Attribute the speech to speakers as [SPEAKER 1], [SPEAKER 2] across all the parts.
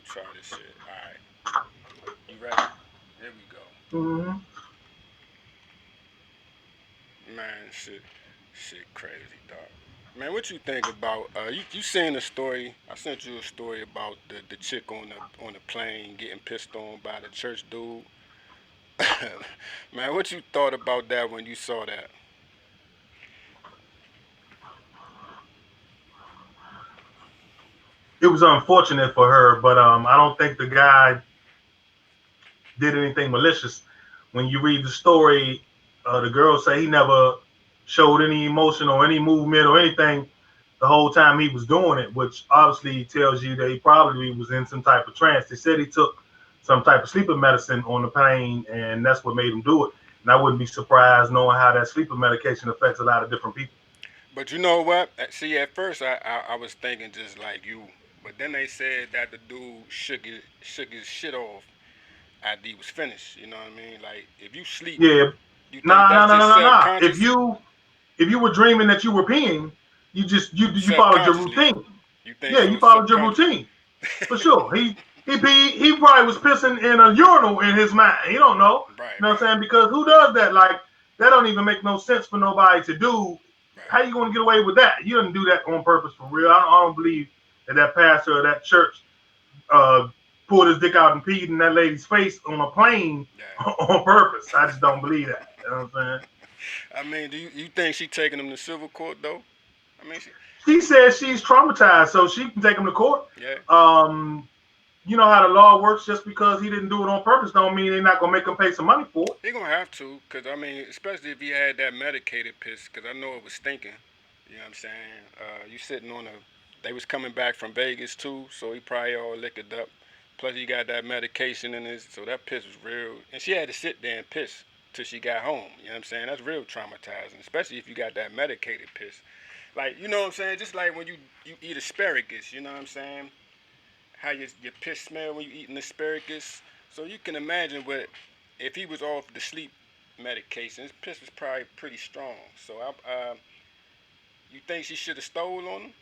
[SPEAKER 1] try this shit. All right, you ready? Here we go.
[SPEAKER 2] Hmm.
[SPEAKER 1] Man, shit crazy, dog. Man, what you think about you seen the story? I sent you a story about the chick on the plane getting pissed on by the church dude. Man, what you thought about that when you saw that?
[SPEAKER 2] It was unfortunate for her, but I don't think the guy did anything malicious. When you read the story, the girl say he never showed any emotion or any movement or anything the whole time he was doing it, which obviously tells you that he probably was in some type of trance. They said he took some type of sleeping medicine on the plane, and that's what made him do it. And I wouldn't be surprised knowing how that sleeping medication affects a lot of different people.
[SPEAKER 1] But you know what? See, at first I was thinking just like you, but then they said that the dude shook his shit off after he was finished. You know what I mean? Like if you sleep,
[SPEAKER 2] Yeah,
[SPEAKER 1] you think
[SPEAKER 2] nah, nah,
[SPEAKER 1] that's
[SPEAKER 2] nah,
[SPEAKER 1] just
[SPEAKER 2] nah, nah, nah.
[SPEAKER 1] subconscious,
[SPEAKER 2] If you were dreaming that you were peeing, you followed your
[SPEAKER 1] subconsciously.
[SPEAKER 2] routine.
[SPEAKER 1] You think
[SPEAKER 2] Yeah, you
[SPEAKER 1] so
[SPEAKER 2] followed your
[SPEAKER 1] subconsciously?
[SPEAKER 2] routine for sure. He probably was pissing in a urinal in his mind. He don't know.
[SPEAKER 1] Right,
[SPEAKER 2] You know what I'm
[SPEAKER 1] right,
[SPEAKER 2] saying? Because who does that? Like that don't even make no sense for nobody to do.
[SPEAKER 1] right,
[SPEAKER 2] How you gonna get away with that? You didn't do that on purpose for real.
[SPEAKER 1] right.
[SPEAKER 2] I don't believe that pastor of that church uh, pulled his dick out and peed in that lady's face on a plane
[SPEAKER 1] Yeah.
[SPEAKER 2] on purpose. I just don't believe that. You know what I'm saying?
[SPEAKER 1] I mean, do you think she taking him to civil court though? I mean,
[SPEAKER 2] She says she's traumatized, so she can take him to court.
[SPEAKER 1] yeah.
[SPEAKER 2] Um, you know how the law works. Just because he didn't do it on purpose, don't mean they're not gonna make him pay some money for it.
[SPEAKER 1] He gonna have to, cause I mean, especially if he had that medicated piss, cause I know it was stinking. You know what I'm saying? You sitting on a. They was coming back from Vegas too, so he probably all liquored up. Plus he got that medication in his, so that piss was real. And she had to sit there and piss till she got home. You know what I'm saying? That's real traumatizing, especially if you got that medicated piss. Like you know what I'm saying? Just like when you eat asparagus. You know what I'm saying? How your piss smell when you eating asparagus. So you can imagine what if he was off the sleep medication. His piss was probably pretty strong. So you think she should have stole on him?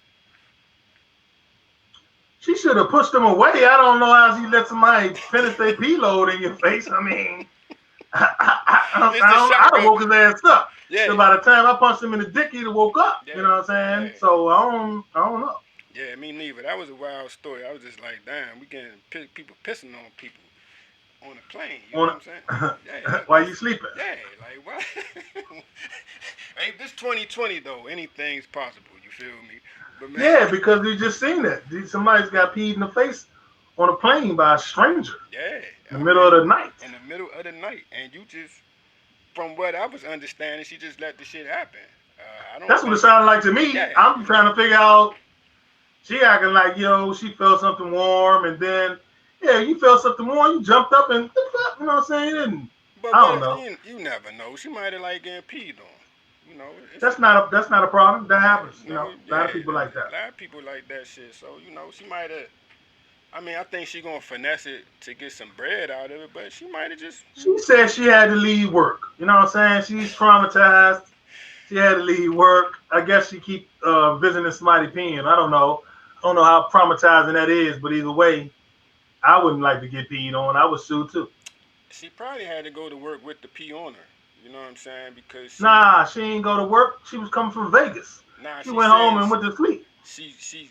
[SPEAKER 2] She should have pushed him away. I don't know how she let somebody finish their pee load in your face. I mean,
[SPEAKER 1] It's the
[SPEAKER 2] I'd
[SPEAKER 1] shock
[SPEAKER 2] have
[SPEAKER 1] of
[SPEAKER 2] woke his ass up.
[SPEAKER 1] yeah,
[SPEAKER 2] So by the time I punched him in the dick, he'd have woke up.
[SPEAKER 1] yeah,
[SPEAKER 2] You know what I'm
[SPEAKER 1] yeah,
[SPEAKER 2] saying? So I don't know.
[SPEAKER 1] yeah. Me neither. That was a wild story. I was just like, damn, we getting people pissing on people on a plane. You know what
[SPEAKER 2] On
[SPEAKER 1] I'm saying? Yeah,
[SPEAKER 2] while you sleeping.
[SPEAKER 1] yeah. Like what? Hey, this 2020 though, anything's possible. You feel me? But man,
[SPEAKER 2] Yeah, because we just seen that. Somebody's got peed in the face on a plane by a stranger
[SPEAKER 1] yeah.
[SPEAKER 2] in the
[SPEAKER 1] I
[SPEAKER 2] middle of
[SPEAKER 1] mean,
[SPEAKER 2] the night.
[SPEAKER 1] in the middle of the night, and you just, from what I was understanding, she just let the shit happen. I don't
[SPEAKER 2] That's what it
[SPEAKER 1] think.
[SPEAKER 2] sounded like to me.
[SPEAKER 1] Yeah,
[SPEAKER 2] I'm trying to figure out. She acting like she felt something warm, and then yeah, you felt something warm. You jumped up and you know what I'm saying? And
[SPEAKER 1] but
[SPEAKER 2] I
[SPEAKER 1] what
[SPEAKER 2] don't know.
[SPEAKER 1] you never know. She might have like getting peed on. You know,
[SPEAKER 2] That's not a problem. That happens.
[SPEAKER 1] no,
[SPEAKER 2] A lot
[SPEAKER 1] yeah,
[SPEAKER 2] of people like that.
[SPEAKER 1] a lot of people like that shit. So she might have. I mean, I think she gonna finesse it to get some bread out of it, but she might have just.
[SPEAKER 2] She said she had to leave work. You know what I'm saying? She's traumatized. She had to leave work. I guess she keep visiting somebody peeing. I don't know. I don't know how traumatizing that is, but either way, I wouldn't like to get peed on. I would sue too.
[SPEAKER 1] She probably had to go to work with the pee on her. You know what I'm saying? Because
[SPEAKER 2] Nah, she ain't go to work. She was coming from Vegas.
[SPEAKER 1] nah,
[SPEAKER 2] She
[SPEAKER 1] she
[SPEAKER 2] went home and
[SPEAKER 1] says
[SPEAKER 2] went to sleep.
[SPEAKER 1] she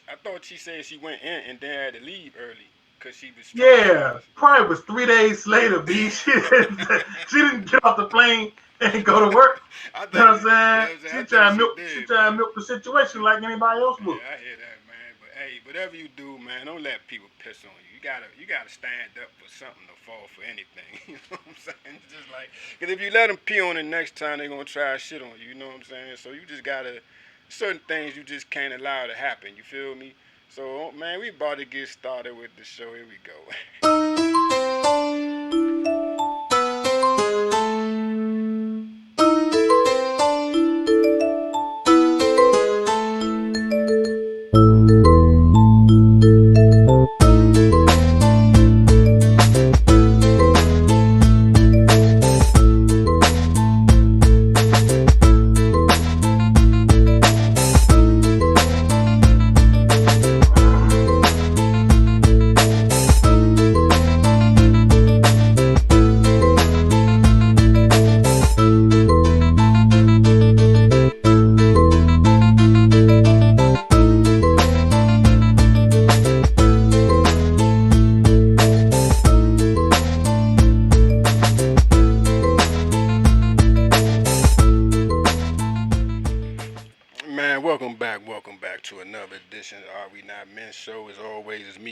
[SPEAKER 1] I thought she said she went in and then had to leave early because she was
[SPEAKER 2] Yeah,
[SPEAKER 1] traumatized.
[SPEAKER 2] probably was 3 days later. B. She didn't get off the plane and go to work.
[SPEAKER 1] I
[SPEAKER 2] You know
[SPEAKER 1] think
[SPEAKER 2] what I'm saying?
[SPEAKER 1] you know what I'm saying. I think she
[SPEAKER 2] She
[SPEAKER 1] did,
[SPEAKER 2] trying to
[SPEAKER 1] man.
[SPEAKER 2] milk the situation like anybody else would.
[SPEAKER 1] Yeah, I hear that, man. But hey, whatever you do, man, don't let people piss on you. You gotta stand up for something to fall for anything. You know what I'm saying? It's just like, cause if you let them pee on it next time, they gonna try shit on you. You know what I'm saying? So you just gotta certain things you just can't allow to happen. You feel me? So man, we about to get started with the show. Here we go.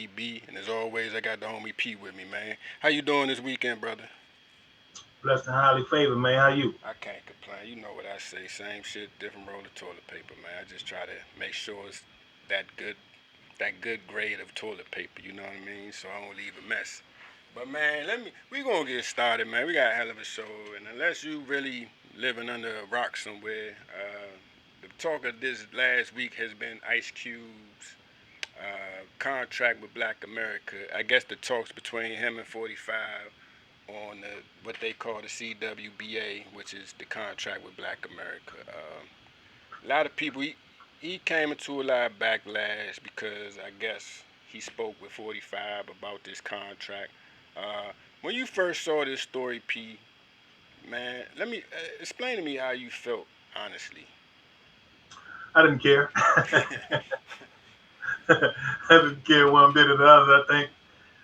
[SPEAKER 1] CWBA, and as always, I got the homie P with me, man. How you doing this weekend, brother?
[SPEAKER 2] Blessed and highly favored, man. How you?
[SPEAKER 1] I can't complain. You know what I say. Same shit, different roll of toilet paper, man. I just try to make sure it's that good, that good grade of toilet paper. You know what I mean? So I don't leave a mess. But man, we gonna get started, man. We got a hell of a show, and unless you really living under a rock somewhere, the talk of this last week has been Ice Cube's contract with Black America. I guess the talks between him and 45 on what they call the CWBA, which is the contract with Black America. A lot of people, he came into a lot of backlash because I guess he spoke with 45 about this contract. When you first saw this story, P, man, let me explain to me how you felt, honestly.
[SPEAKER 2] I didn't care. I didn't care one bit of the other.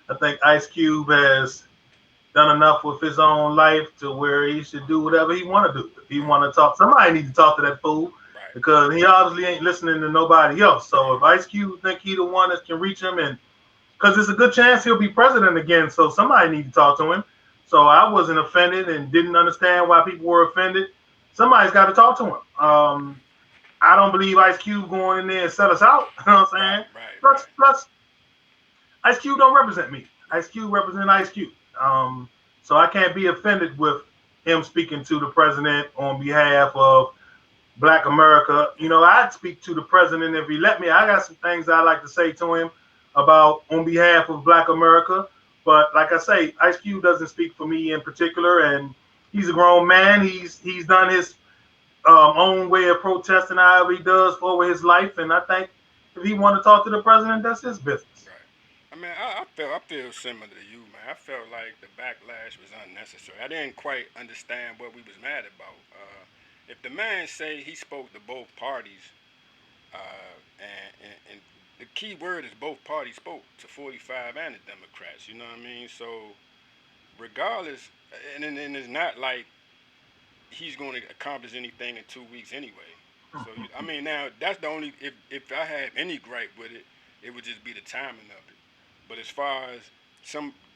[SPEAKER 2] I think Ice Cube has done enough with his own life to where he should do whatever he want to do. If he
[SPEAKER 1] Right,
[SPEAKER 2] want to talk, somebody need to talk to that fool
[SPEAKER 1] right,
[SPEAKER 2] because he obviously ain't listening to nobody else. So if
[SPEAKER 1] right,
[SPEAKER 2] Ice Cube think he the one that can reach him, and because it's a good chance he'll be president again, so somebody need to talk to him. So I wasn't offended and didn't understand why people were offended. Somebody's got to talk to him.
[SPEAKER 1] right,
[SPEAKER 2] I don't believe Ice Cube going in there and set us out. You know what I'm
[SPEAKER 1] right,
[SPEAKER 2] saying?
[SPEAKER 1] right, right,
[SPEAKER 2] Plus, Ice Cube don't represent me. Ice Cube represent Ice Cube. So I can't be offended with him speaking to the president on behalf of Black America. You
[SPEAKER 1] right,
[SPEAKER 2] know, I'd speak to the president if he let me. I got some things I like to say to him about on behalf of Black America. But like I say, Ice Cube doesn't speak for me in particular, and he's a grown man. He's done his own way of protesting however he does over his life, and I think if he want to talk to the president, that's his business.
[SPEAKER 1] right. I mean, I feel similar to you, man. I felt like the backlash was unnecessary. I didn't quite understand what we was mad about. If the man say he spoke to both parties, and the key word is both parties spoke to 45 and the Democrats. You know what I mean? So regardless, and it's not like he's going to accomplish anything in 2 weeks anyway. So I mean, now that's the only if I have any gripe with it, it would just be the timing of it. But as far as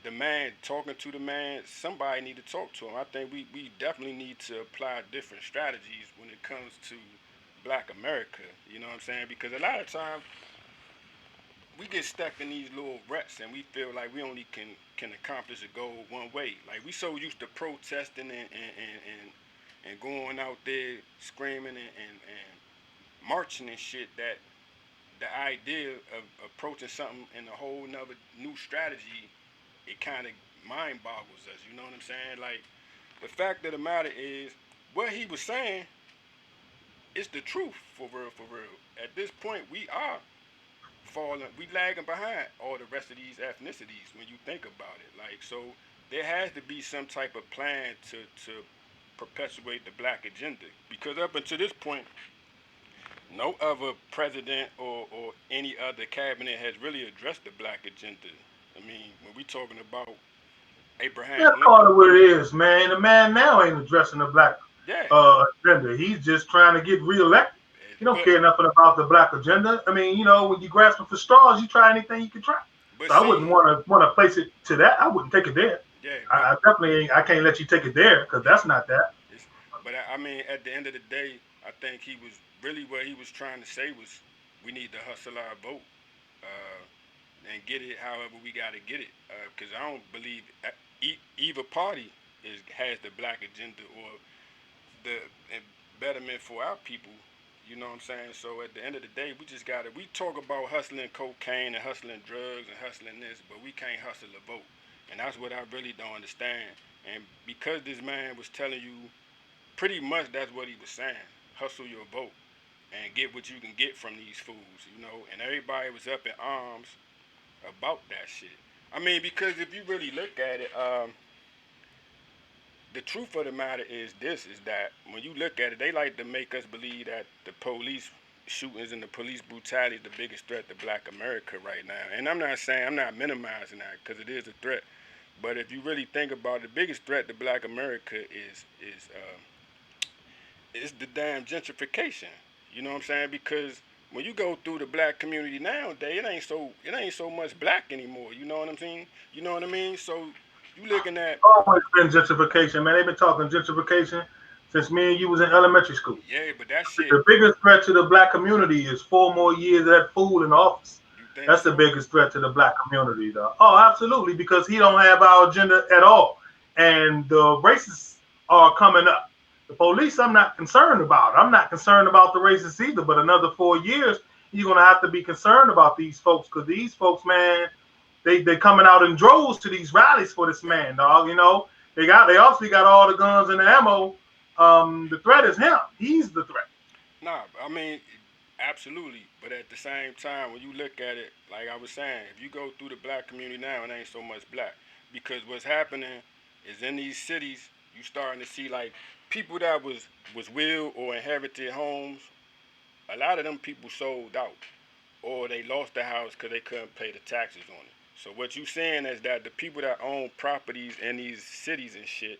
[SPEAKER 1] the man talking to the man, somebody need to talk to him. I think we definitely need to apply different strategies when it comes to Black America. You know what I'm saying? Because a lot of times we get stuck in these little ruts and we feel like we only can accomplish a goal one way. Like we so used to protesting and going out there screaming and marching and shit that the idea of approaching something in a whole nother new strategy, it kind of mind boggles us. You know what I'm saying? Like the fact of the matter is, what he was saying is the truth for real, for real. At this point, we are we lagging behind all the rest of these ethnicities when you think about it. Like so, there has to be some type of plan to perpetuate the black agenda because up until this point, no other president or any other cabinet has really addressed the black agenda. I mean, when we talking about Abraham
[SPEAKER 2] Let's call
[SPEAKER 1] Lincoln,
[SPEAKER 2] it what it is, man. The man now ain't addressing the black
[SPEAKER 1] yeah,
[SPEAKER 2] agenda. He's just trying to get reelected. He don't
[SPEAKER 1] but
[SPEAKER 2] care nothing about the black agenda. I mean, when you grasping for straws, you try anything you can try.
[SPEAKER 1] but
[SPEAKER 2] So I wouldn't
[SPEAKER 1] see,
[SPEAKER 2] want to place it to that. I wouldn't take it there.
[SPEAKER 1] yeah,
[SPEAKER 2] I definitely I can't let you take it there because
[SPEAKER 1] yeah,
[SPEAKER 2] that's not that.
[SPEAKER 1] it's, but I mean, at the end of the day, I think he was really what he was trying to say was we need to hustle our vote. Uh, and get it however we got to get it. Because I don't believe either party has the black agenda or the betterment for our people. You know what I'm saying? So at the end of the day, we just got to, we talk about hustling cocaine and hustling drugs and hustling this, but we can't hustle a vote. And that's what I really don't understand. And because this man was telling you pretty much that's what he was saying hustle your vote and get what you can get from these fools, and everybody was up in arms about that shit. I mean, because if you really look at it, the truth of the matter is this: is that when you look at it, they like to make us believe that the police shootings and the police brutality is the biggest threat to Black America right now. And I'm not minimizing that because it is a threat. But if you really think about it, the biggest threat to Black America is the damn gentrification. You know what I'm saying? Because when you go through the black community nowadays, it ain't so much black anymore. You know what I'm saying? You know what I mean? So you looking at
[SPEAKER 2] Always been gentrification, man. They've been talking gentrification since me and you was in elementary school.
[SPEAKER 1] yeah, but that shit.
[SPEAKER 2] The biggest threat to the black community is 4 more years of that fool in office.
[SPEAKER 1] You think
[SPEAKER 2] That's the
[SPEAKER 1] so?
[SPEAKER 2] biggest threat to the black community, though. Oh, absolutely, because he don't have our agenda at all, and the racists are coming up. The police, I'm not concerned about. I'm not concerned about the racists either. But another 4 years, you're gonna have to be concerned about these folks because these folks, man, they coming out in droves to these rallies for this
[SPEAKER 1] Right.
[SPEAKER 2] man, dog. They obviously got all the guns and the ammo. The threat is him. He's the threat.
[SPEAKER 1] Nah, I mean, absolutely. But at the same time, when you look at it, like I was saying, if you go through the black community now, it ain't so much black. Because what's happening is in these cities, you starting to see like people that was willed or inherited homes. A lot of them people sold out, or they lost the house because they couldn't pay the taxes on it. So what you saying is that the people that own properties in these cities and shit,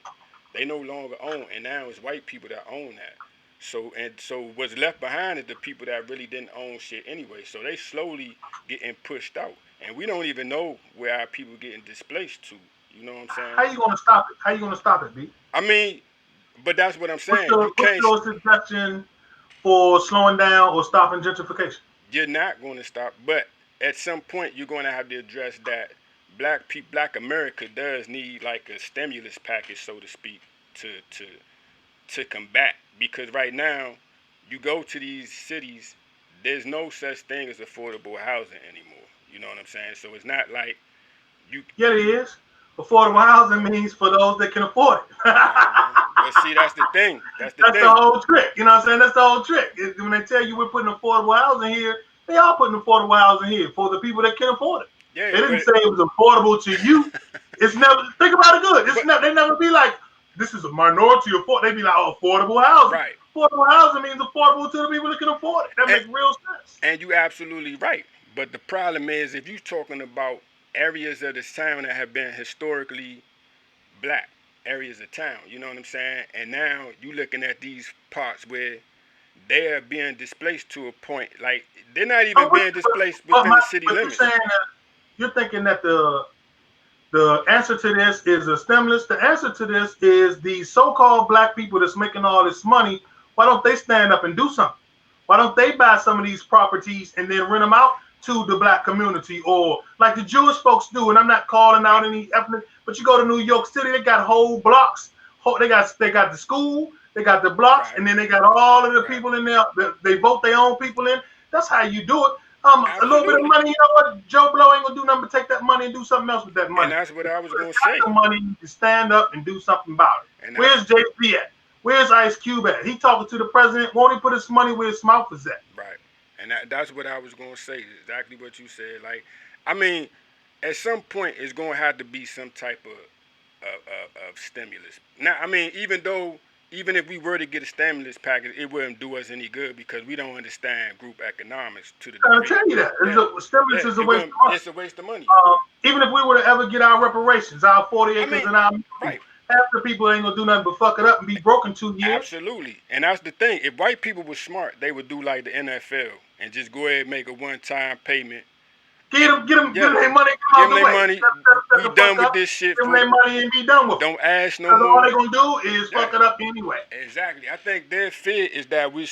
[SPEAKER 1] they no longer own, and now it's white people that own that. So what's left behind is the people that really didn't own shit anyway. So they slowly getting pushed out, and we don't even know where our people getting displaced to. You know what I'm saying?
[SPEAKER 2] How you gonna stop it? How you gonna stop it, B?
[SPEAKER 1] I mean, but that's what I'm
[SPEAKER 2] What's
[SPEAKER 1] saying.
[SPEAKER 2] your
[SPEAKER 1] You
[SPEAKER 2] what's
[SPEAKER 1] can't.
[SPEAKER 2] your suggestion for slowing down or stopping gentrification?
[SPEAKER 1] You're not going to stop, but at some point you're going to have to address that Black America does need like a stimulus package, so to speak, to combat. Because right now, you go to these cities, there's no such thing as affordable housing anymore. You know what I'm saying? So it's not like you.
[SPEAKER 2] Yeah, it is. Affordable housing means for those that can afford it.
[SPEAKER 1] But see, that's the thing. That's the
[SPEAKER 2] That's the
[SPEAKER 1] thing.
[SPEAKER 2] whole trick. You know what I'm saying? That's the whole trick. When they tell you we're putting affordable housing here, they are putting affordable housing here for the people that can afford it.
[SPEAKER 1] Yeah,
[SPEAKER 2] They didn't
[SPEAKER 1] but
[SPEAKER 2] say it was affordable to you. It's never, think about it good. It's
[SPEAKER 1] but
[SPEAKER 2] never, they never be like, this is a minority afford. They be like, oh, affordable housing.
[SPEAKER 1] right.
[SPEAKER 2] Affordable housing means affordable to the people that can afford it. That
[SPEAKER 1] And
[SPEAKER 2] makes real sense.
[SPEAKER 1] And you absolutely right. But the problem is if you're talking about areas of the town that have been historically black areas of town, you know what I'm saying? And now you looking at these parts where they are being displaced to a point like they're not even
[SPEAKER 2] I'm with
[SPEAKER 1] being
[SPEAKER 2] you, but,
[SPEAKER 1] displaced
[SPEAKER 2] but,
[SPEAKER 1] within
[SPEAKER 2] my,
[SPEAKER 1] the city
[SPEAKER 2] but you're
[SPEAKER 1] limits.
[SPEAKER 2] saying that you're thinking that the answer to this is a stimulus. The answer to this is the so-called black people that's making all this money. Why don't they stand up and do something? Why don't they buy some of these properties and then rent them out to the black community, or like the Jewish folks do? And I'm not calling out
[SPEAKER 1] Right,
[SPEAKER 2] any ethnic, but you go to New York City, they got whole blocks. They got the school, they got the blocks,
[SPEAKER 1] right,
[SPEAKER 2] and then they got all of the
[SPEAKER 1] right.
[SPEAKER 2] people in there. They vote their own people in. That's how you do it. A little bit of
[SPEAKER 1] Absolutely.
[SPEAKER 2] money, you know what? Joe Blow ain't gonna do nothing but take that money and do something else with that
[SPEAKER 1] And
[SPEAKER 2] money.
[SPEAKER 1] that's what
[SPEAKER 2] The
[SPEAKER 1] I
[SPEAKER 2] people
[SPEAKER 1] was
[SPEAKER 2] that's
[SPEAKER 1] gonna
[SPEAKER 2] got
[SPEAKER 1] say.
[SPEAKER 2] the money need to stand up and do something about it.
[SPEAKER 1] And that's
[SPEAKER 2] Where's JP at? Where's Ice Cube at? He talking to the president. Won't he put his money where his mouth is at?
[SPEAKER 1] right. And that's what I was gonna say. Exactly what you said. Like, I mean, at some point, it's gonna have to be some type of stimulus. Now, I mean, even if we were to get a stimulus package, it wouldn't do us any good because we don't understand group economics to the
[SPEAKER 2] I'm trying to
[SPEAKER 1] degree
[SPEAKER 2] tell you that.
[SPEAKER 1] that
[SPEAKER 2] Stimulus
[SPEAKER 1] yeah,
[SPEAKER 2] is a waste of money.
[SPEAKER 1] it's a waste of money.
[SPEAKER 2] Even if we were to ever get our reparations, our 40
[SPEAKER 1] I
[SPEAKER 2] acres
[SPEAKER 1] mean,
[SPEAKER 2] and our
[SPEAKER 1] right.
[SPEAKER 2] half the people ain't gonna do nothing but fuck it up and be broke in 2 years.
[SPEAKER 1] Absolutely. And that's the thing. If white people were smart, they would do like the NFL and just go ahead and make a one-time payment.
[SPEAKER 2] Get
[SPEAKER 1] And
[SPEAKER 2] them, get them, get
[SPEAKER 1] yeah,
[SPEAKER 2] them their money, come
[SPEAKER 1] give
[SPEAKER 2] out
[SPEAKER 1] them
[SPEAKER 2] the
[SPEAKER 1] their
[SPEAKER 2] way.
[SPEAKER 1] money.
[SPEAKER 2] Shut
[SPEAKER 1] We
[SPEAKER 2] the fuck
[SPEAKER 1] done with
[SPEAKER 2] up.
[SPEAKER 1] this shit
[SPEAKER 2] Give them
[SPEAKER 1] for
[SPEAKER 2] their money and be done with it.
[SPEAKER 1] don't ask no
[SPEAKER 2] Because all
[SPEAKER 1] more.
[SPEAKER 2] they gonna do is
[SPEAKER 1] Yeah,
[SPEAKER 2] fuck it up anyway.
[SPEAKER 1] exactly. I think their fear is that we're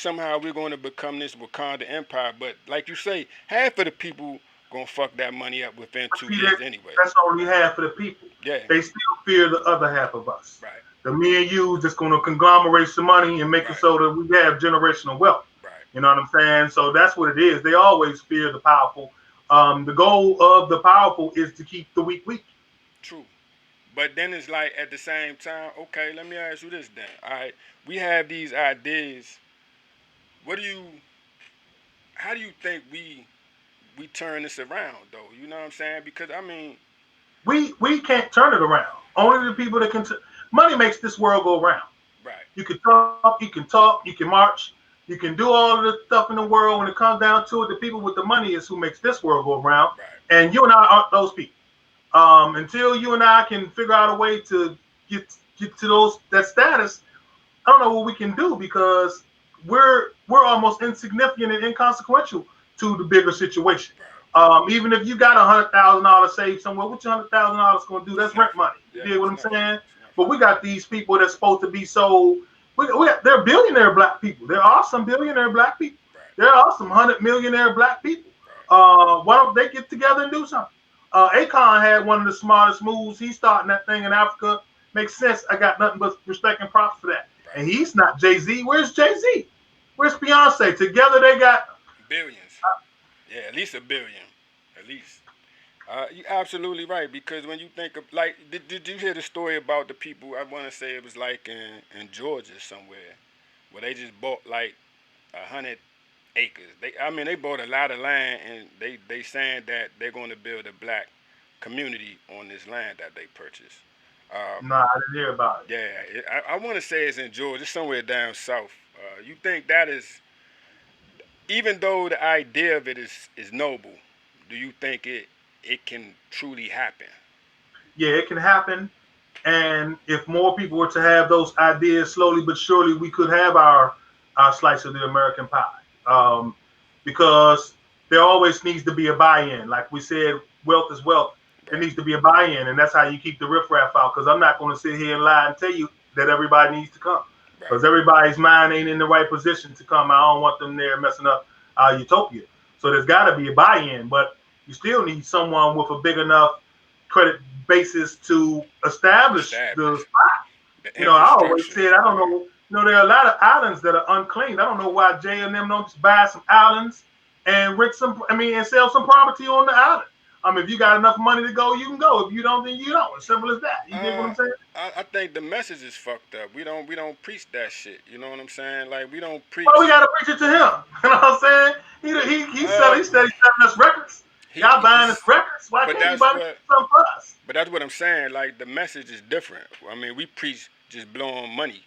[SPEAKER 1] going to become this Wakanda empire. But like you say, half of the people gonna fuck that money up within
[SPEAKER 2] But
[SPEAKER 1] two
[SPEAKER 2] see,
[SPEAKER 1] years anyway.
[SPEAKER 2] that's only half of the people.
[SPEAKER 1] Yeah.
[SPEAKER 2] They still fear the other half of us.
[SPEAKER 1] Right.
[SPEAKER 2] The me and you just gonna conglomerate some money and make it
[SPEAKER 1] Right.
[SPEAKER 2] so that we have generational wealth.
[SPEAKER 1] Right.
[SPEAKER 2] You know what I'm saying? So that's what it is. They always fear the powerful. The goal of the powerful is to keep the weak weak.
[SPEAKER 1] True. But then it's like at the same time, okay, let me ask you this then. All right, we have these ideas. What do you? How do you think we turn this around though? You know what I'm saying? Because I mean,
[SPEAKER 2] We can't turn it around. Only the people that can. Money makes this world go round.
[SPEAKER 1] right,
[SPEAKER 2] You can talk, you can march, you can do all of the stuff in the world. When it comes down to it, the people with the money is who makes this world go round.
[SPEAKER 1] right,
[SPEAKER 2] And you and I aren't those people. Until you and I can figure out a way to get to that status, I don't know what we can do because we're almost insignificant and inconsequential to the bigger situation.
[SPEAKER 1] Right.
[SPEAKER 2] Even if you got $100,000 saved somewhere, what your $100,000 going to do?
[SPEAKER 1] It's
[SPEAKER 2] That's rent
[SPEAKER 1] nothing.
[SPEAKER 2] money. You
[SPEAKER 1] Yeah,
[SPEAKER 2] dig what
[SPEAKER 1] it's
[SPEAKER 2] I'm
[SPEAKER 1] nothing.
[SPEAKER 2] saying?
[SPEAKER 1] It's
[SPEAKER 2] But
[SPEAKER 1] nothing.
[SPEAKER 2] we got these people that's supposed to be so. They're billionaire black people. There are some billionaire black people.
[SPEAKER 1] Right.
[SPEAKER 2] There are some 100 millionaire black people.
[SPEAKER 1] Right.
[SPEAKER 2] Why don't they get together and do something? Akon had one of the smartest moves. He's starting that thing in Africa. Makes sense. I got nothing but respect and props for that.
[SPEAKER 1] Right.
[SPEAKER 2] And he's not Jay-Z. Where's Jay-Z? Where's Beyonce? Together they got
[SPEAKER 1] Billions. Yeah, at least a billion. At least. You're absolutely right because when you think of like, did you hear the story about the people? I want to say it was like in Georgia somewhere where they just bought like 100 acres. I mean, they bought a lot of land and they saying that they're going to build a black community on this land that they purchased. Um,
[SPEAKER 2] nah, I didn't hear about it.
[SPEAKER 1] yeah, I want to say it's in Georgia, somewhere down south. You think that is, even though the idea of it is noble, do you think it can truly happen?
[SPEAKER 2] Yeah, it can happen. And if more people were to have those ideas slowly but surely, we could have our slice of the American pie. Because there always needs to be a buy-in. Like we said, wealth is wealth. There
[SPEAKER 1] Right,
[SPEAKER 2] needs to be a buy-in, and that's how you keep the riffraff out. Because I'm not going to sit here and lie and tell you that everybody needs to come.
[SPEAKER 1] right,
[SPEAKER 2] Because everybody's mind ain't in the right position to come. I don't want them there messing up our utopia. So there's got to be a buy-in, but you still need someone with a big enough credit basis to establish the
[SPEAKER 1] established
[SPEAKER 2] spot.
[SPEAKER 1] the
[SPEAKER 2] I always
[SPEAKER 1] infrastructure.
[SPEAKER 2] said I don't
[SPEAKER 1] Right,
[SPEAKER 2] know. There are a lot of islands that are unclaimed. I don't know why Jay and them don't just buy some islands and rent some. I mean, and sell some property on the island. If you got enough money to go, you can go. If you don't, then you don't. As simple as that. You dig what
[SPEAKER 1] Uh,
[SPEAKER 2] I'm saying?
[SPEAKER 1] I think the message is fucked up. We don't preach that shit. You know what I'm saying? Like we don't
[SPEAKER 2] Well, we
[SPEAKER 1] preach.
[SPEAKER 2] got to preach it to him. You know what I'm saying?
[SPEAKER 1] Uh,
[SPEAKER 2] He said he's selling us records. Y'all buying us
[SPEAKER 1] he's,
[SPEAKER 2] records. Why
[SPEAKER 1] but
[SPEAKER 2] can't you
[SPEAKER 1] that's
[SPEAKER 2] buy
[SPEAKER 1] what
[SPEAKER 2] something for us?
[SPEAKER 1] but that's what I'm saying. Like the message is different. I mean, we preach just blowing money.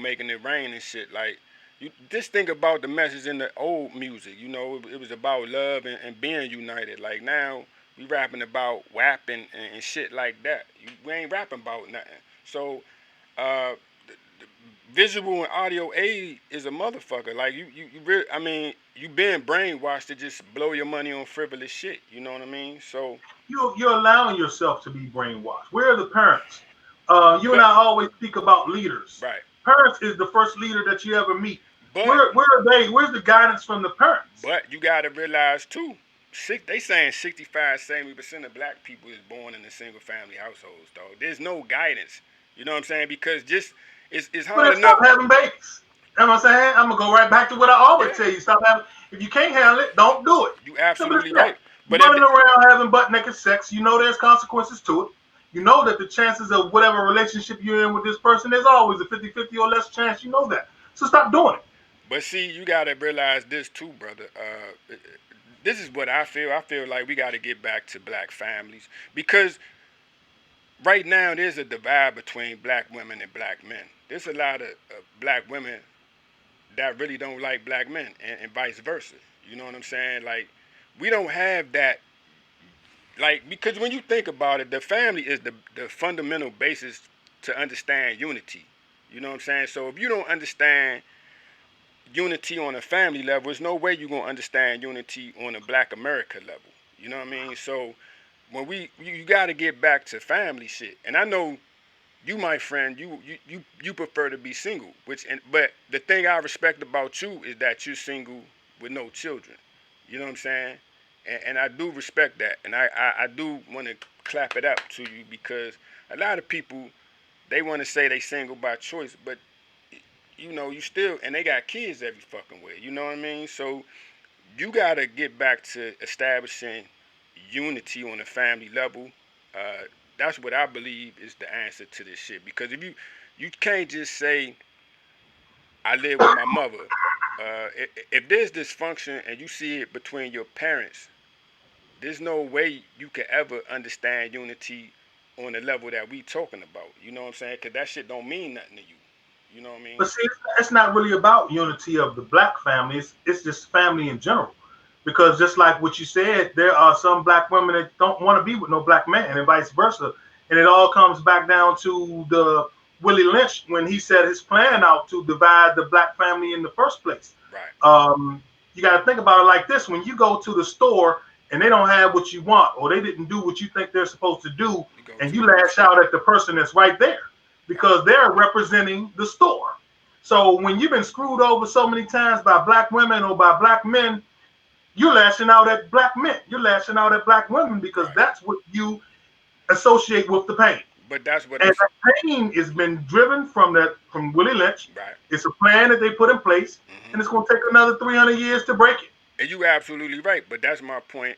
[SPEAKER 1] Making it rain and shit. Like you just think about the message in the old music. It was about love and being united. Like now we rapping about WAP and shit like that. We ain't rapping about nothing. So uh, the visual and audio aid is a motherfucker. Like you really, I mean, you being brainwashed to just blow your money on frivolous shit. You know what I mean? So,
[SPEAKER 2] You're allowing yourself to be brainwashed. Where are the parents? You and
[SPEAKER 1] but
[SPEAKER 2] I always speak about leaders.
[SPEAKER 1] right,
[SPEAKER 2] Parents is the first leader that you ever meet.
[SPEAKER 1] but
[SPEAKER 2] Where are they? Where's the guidance from the parents?
[SPEAKER 1] you gotta realize too. They saying 65, 70% of black people is born in a single family households, dog. There's no guidance. You know what I'm saying? Because just it's
[SPEAKER 2] Well,
[SPEAKER 1] hard
[SPEAKER 2] then stop
[SPEAKER 1] enough.
[SPEAKER 2] having babies. You know what I'm saying? I'm gonna go right back to what I always
[SPEAKER 1] Yeah,
[SPEAKER 2] tell you. Stop having. If you can't handle it, don't do it.
[SPEAKER 1] you
[SPEAKER 2] Simple as
[SPEAKER 1] absolutely
[SPEAKER 2] that.
[SPEAKER 1] right.
[SPEAKER 2] You
[SPEAKER 1] But at
[SPEAKER 2] running
[SPEAKER 1] the,
[SPEAKER 2] around having butt naked sex. You know there's consequences to it. You know that the chances of whatever relationship you're in with this person, there's always a 50-50 or less chance. You know that. So stop doing it.
[SPEAKER 1] but see, you gotta realize this too, brother. This is what I feel. I feel like we gotta get back to black families because right now there's a divide between black women and black men. There's a lot of black women that really don't like black men and vice versa. You know what I'm saying? Like we don't have that, like, because when you think about it, the family is the fundamental basis to understand unity. You know what I'm saying? So if you don't understand unity on a family level, there's no way you're gonna understand unity on a black America level. You know what I mean? So when you got to get back to family shit. And I know you, my friend, you prefer to be single, but the thing I respect about you is that you're single with no children. You know what I'm saying? And I do respect that, and I do want to clap it up to you because a lot of people they want to say they single by choice, but you still and they got kids every fucking way. You know what I mean? So you gotta get back to establishing unity on a family level. Uh, that's what I believe is the answer to this shit. Because if you can't just say I live with my mother. If there's dysfunction and you see it between your parents, there's no way you can ever understand unity on the level that we talking about. You know what I'm saying? Because that shit don't mean nothing to you. You know what I
[SPEAKER 2] But
[SPEAKER 1] mean?
[SPEAKER 2] see, it's not really about unity of the black family. It's just family in general. Because just like what you said, there are some black women that don't want to be with no black man, and vice versa. And it all comes back down to Willie Lynch when he set his plan out to divide the black family in the first place.
[SPEAKER 1] Right.
[SPEAKER 2] You got to think about it like this: when you go to the store and they don't have what you want, or they didn't do what you think they're supposed to do,
[SPEAKER 1] You go
[SPEAKER 2] and
[SPEAKER 1] to
[SPEAKER 2] you
[SPEAKER 1] them.
[SPEAKER 2] lash out at the person that's right there
[SPEAKER 1] Right.
[SPEAKER 2] because they're representing the store. So when you've been screwed over so many times by black women or by black men, you're lashing out at black men. You're lashing out at black women because
[SPEAKER 1] Right.
[SPEAKER 2] that's what you associate with the pain.
[SPEAKER 1] But that's what
[SPEAKER 2] And
[SPEAKER 1] I'm.
[SPEAKER 2] that pain has been driven from Willie Lynch.
[SPEAKER 1] Right.
[SPEAKER 2] It's a plan that they put in place,
[SPEAKER 1] Hmm.
[SPEAKER 2] and it's going to take another 300 years to break it.
[SPEAKER 1] And you absolutely right. But that's my point.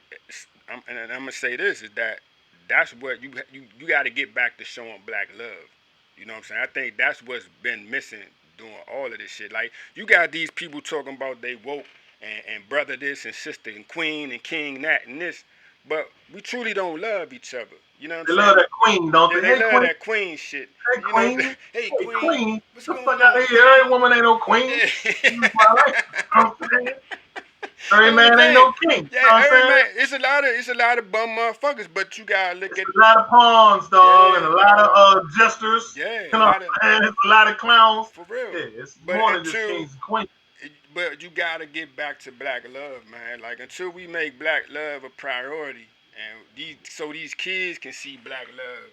[SPEAKER 1] And I'm gonna say this is that that's what you got to get back to showing black love. You know what I'm saying? I think that's what's been missing doing all of this shit. Like you got these people talking about they woke and brother this and sister and queen and king that and this, but we truly don't love each other. You know what I'm
[SPEAKER 2] They love
[SPEAKER 1] saying?
[SPEAKER 2] that queen, don't
[SPEAKER 1] Yeah,
[SPEAKER 2] they?
[SPEAKER 1] they
[SPEAKER 2] Hey,
[SPEAKER 1] love
[SPEAKER 2] queen.
[SPEAKER 1] that queen shit.
[SPEAKER 2] Hey,
[SPEAKER 1] You know,
[SPEAKER 2] queen.
[SPEAKER 1] hey
[SPEAKER 2] Hey,
[SPEAKER 1] queen,
[SPEAKER 2] queen.
[SPEAKER 1] what's
[SPEAKER 2] The
[SPEAKER 1] going
[SPEAKER 2] fuck out
[SPEAKER 1] on,
[SPEAKER 2] of here. Every
[SPEAKER 1] queen?
[SPEAKER 2] woman ain't no queen.
[SPEAKER 1] Yeah.
[SPEAKER 2] You know what I like? You know what I'm saying? Every
[SPEAKER 1] That's what I'm
[SPEAKER 2] man ain't
[SPEAKER 1] saying.
[SPEAKER 2] no king. You
[SPEAKER 1] Yeah,
[SPEAKER 2] know what I'm
[SPEAKER 1] every
[SPEAKER 2] saying?
[SPEAKER 1] man. It's a lot of bum motherfuckers, but you gotta look
[SPEAKER 2] It's
[SPEAKER 1] at
[SPEAKER 2] a lot of pawns, dog, and
[SPEAKER 1] yeah,
[SPEAKER 2] a lot
[SPEAKER 1] dog.
[SPEAKER 2] of jesters.
[SPEAKER 1] Yeah,
[SPEAKER 2] You
[SPEAKER 1] a
[SPEAKER 2] know
[SPEAKER 1] lot of
[SPEAKER 2] what I'm saying? It's a lot of clowns.
[SPEAKER 1] for real.
[SPEAKER 2] Yeah, it's
[SPEAKER 1] But
[SPEAKER 2] more than just
[SPEAKER 1] until
[SPEAKER 2] kings and queens.
[SPEAKER 1] but you gotta get back to black love, man. Like until we make black love a priority, and these kids can see black love,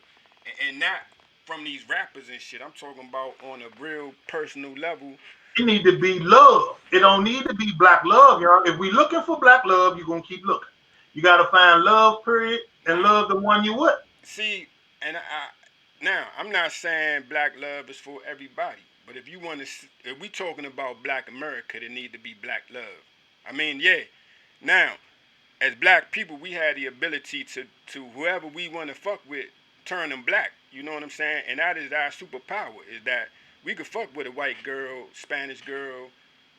[SPEAKER 1] and not from these rappers and shit. I'm talking about on a real personal level.
[SPEAKER 2] It need to be love. It
[SPEAKER 1] Yeah.
[SPEAKER 2] don't need to be black love, y'all. If we looking for black love, you're gonna keep looking. You gotta find love, period, and
[SPEAKER 1] Nah.
[SPEAKER 2] love the one you with.
[SPEAKER 1] See, and now I'm not saying black love is for everybody, but if you want to, if we talking about black America, there need to be black love. I mean, yeah. Now, as black people, we have the ability to whoever we want to fuck with, turn them black. You know what I'm saying? And that is our superpower. Is that we could fuck with a white girl, Spanish girl,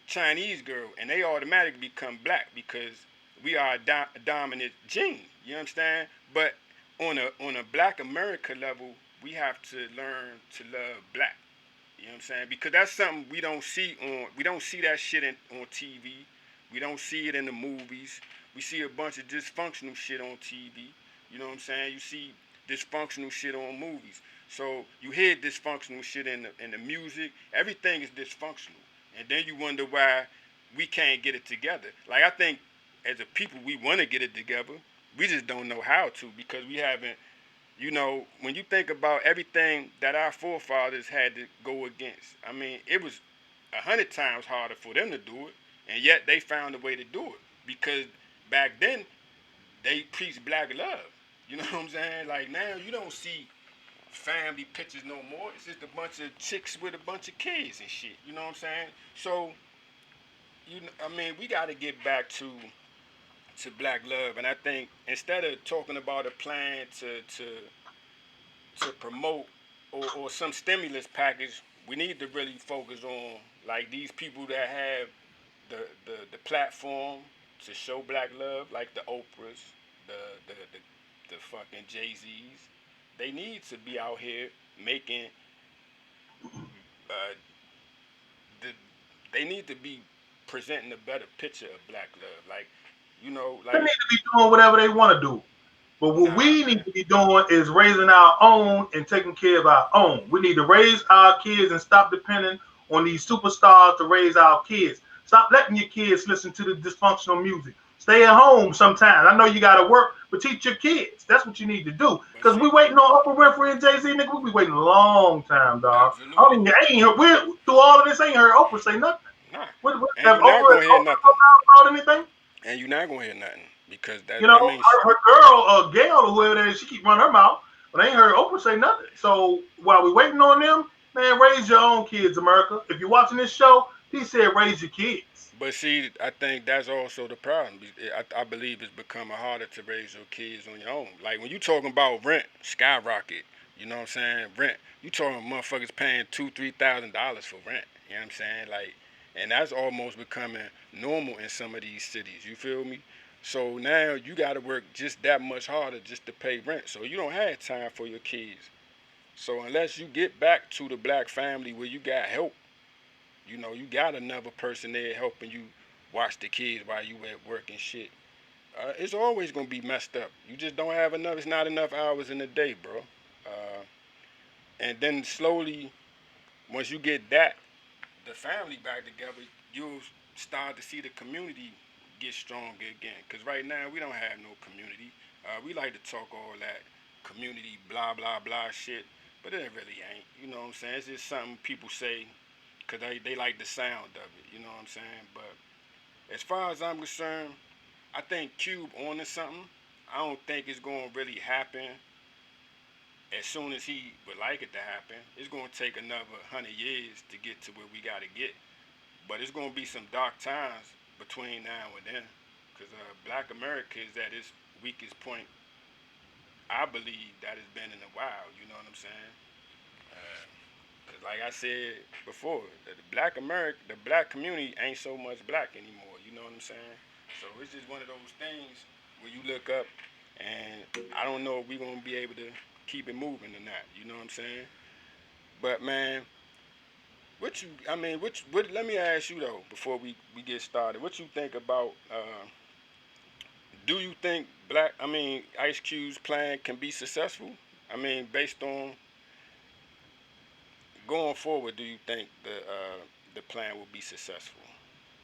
[SPEAKER 1] Chinese girl, and they automatically become black because we are a dominant gene. You understand? But on a black America level, we have to learn to love black. You know what I'm saying? Because that's something we don't see that shit on TV. We don't see it in the movies. We see a bunch of dysfunctional shit on TV. You know what I'm saying? You see dysfunctional shit on movies. So you hear dysfunctional shit in the music. Everything is dysfunctional. And then you wonder why we can't get it together. Like I think as a people we want to get it together. We just don't know how to because we haven't when you think about everything that our forefathers had to go against, I mean, it was 100 times harder for them to do it, and yet they found a way to do it because back then they preached black love. You know what I'm saying? Like now you don't see family pictures no more. It's just a bunch of chicks with a bunch of kids and shit. You know what I'm saying? So I mean, we got to get back to black love, and I think instead of talking about a plan to promote or some stimulus package, we need to really focus on like these people that have the platform to show black love, like the Oprahs, the fucking Jay-Z's. They need to be out here making uh, the, they need to be presenting a better picture of black love. Like,
[SPEAKER 2] They
[SPEAKER 1] like
[SPEAKER 2] need to be doing whatever they want to do. But what
[SPEAKER 1] nah,
[SPEAKER 2] we need
[SPEAKER 1] man.
[SPEAKER 2] to be doing is raising our own and taking care of our own. We need to raise our kids and stop depending on these superstars to raise our kids. Stop letting your kids listen to the dysfunctional music. Stay at home sometimes. I know you got to work, but teach your kids. That's what you need to do.
[SPEAKER 1] But
[SPEAKER 2] Because
[SPEAKER 1] see,
[SPEAKER 2] we waiting on Oprah Winfrey and Jay Z, nigga. We be waiting a long time, dog.
[SPEAKER 1] absolutely
[SPEAKER 2] I ain't heard, through all of this, I ain't heard Oprah say nothing.
[SPEAKER 1] nah.
[SPEAKER 2] Have
[SPEAKER 1] And
[SPEAKER 2] Oprah,
[SPEAKER 1] you're not gonna hear
[SPEAKER 2] Oprah
[SPEAKER 1] nothing.
[SPEAKER 2] come out about anything?
[SPEAKER 1] And you're not gonna hear nothing because
[SPEAKER 2] You
[SPEAKER 1] that
[SPEAKER 2] know,
[SPEAKER 1] I mean,
[SPEAKER 2] her girl, Gail or whoever that is, she keep running her mouth, but I ain't heard Oprah say nothing. So while we waiting on them, man, raise your own kids, America. If you're watching this show, he said raise your kids.
[SPEAKER 1] but see, I think that's also the problem. I believe it's becoming harder to raise your kids on your own. Like when you talking about rent, skyrocket. You know what I'm saying? Rent. You talking motherfuckers paying $2,000-$3,000 for rent. You know what I'm saying? Like, and that's almost becoming normal in some of these cities. You feel me? So now you got to work just that much harder just to pay rent. So you don't have time for your kids. So unless you get back to the black family where you got help, you got another person there helping you watch the kids while you at work and shit. It's always gonna be messed up. You just don't have enough. It's not enough hours in the day, bro. Uh, and then slowly, once you get that, the family back together, you'll start to see the community get stronger again. Because right now, we don't have no community. We like to talk all that community blah, blah, blah shit, but it really ain't. You know what I'm saying? It's just something people say because they like the sound of it. You know what I'm saying? But as far as I'm concerned, I think Cube on to something. I don't think it's going to really happen as soon as he would like it to happen. It's going to take another 100 years to get to where we got to get. But it's going to be some dark times between now and then. Because Black America is at its weakest point, I believe, that it's been in a while. You know what I'm saying? Because like I said before, the Black America, the Black community ain't so much black anymore. You know what I'm saying? So it's just one of those things where you look up and I don't know if we're going to be able to keep it moving or not. You know what I'm saying? But man, what, let me ask you though, before we get started, what you think about, do you think Ice Cube's plan can be successful? I mean, based on going forward, do you think the plan will be successful?